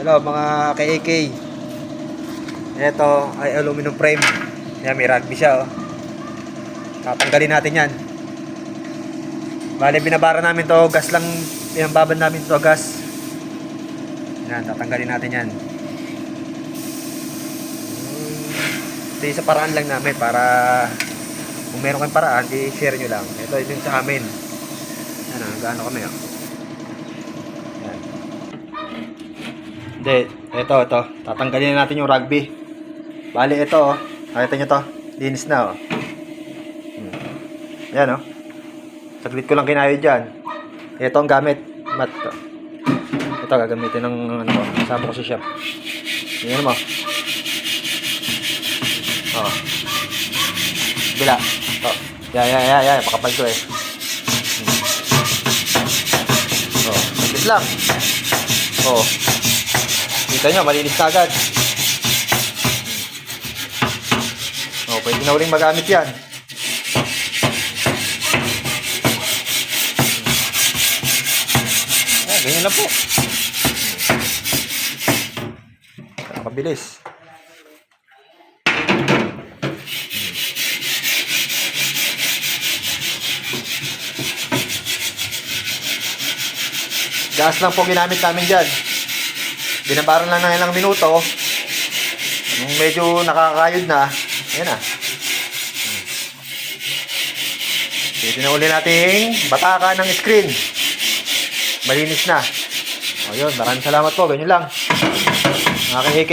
Hello mga ka-AK. Ito ay aluminum frame. Yan, may rugby siya oh. Tatanggalin natin yan. Bale, binabara namin to, gas lang, pinambaban namin to, gas. Yan, tatanggalin natin yan. Ito yung sa paraan lang namin para kung meron kayong paraan, i-share nyo lang. Ito yung sa amin. Yan, gaano kami oh. Yan. Hindi, ito. Tatanggalin natin yung rugby. Bale, ito oh. Nakita nyo to, linis na oh. Yan oh. Saglit ko lang kinayod dyan. Ito ang gamit. Mat. Ito gagamitin ng ano ko. Kasama ko sa shop. Tingnan mo. Oh. Bila. Ito. Ya. Pakapal to eh. Oh. Saglit lang. Oh. Kita nyo, malinis na agad. Oh, pwede na uling magamit yan. Ganyan lang po. Nakakabilis. Gas lang po ginamit namin dyan. Binabaran lang ng ilang minuto. Nung medyo nakakayod na, ayan na. Pwede na uli nating bataka ng screen. Malinis na. O yun, maraming salamat po. Ganyan lang. Mga ka-AK.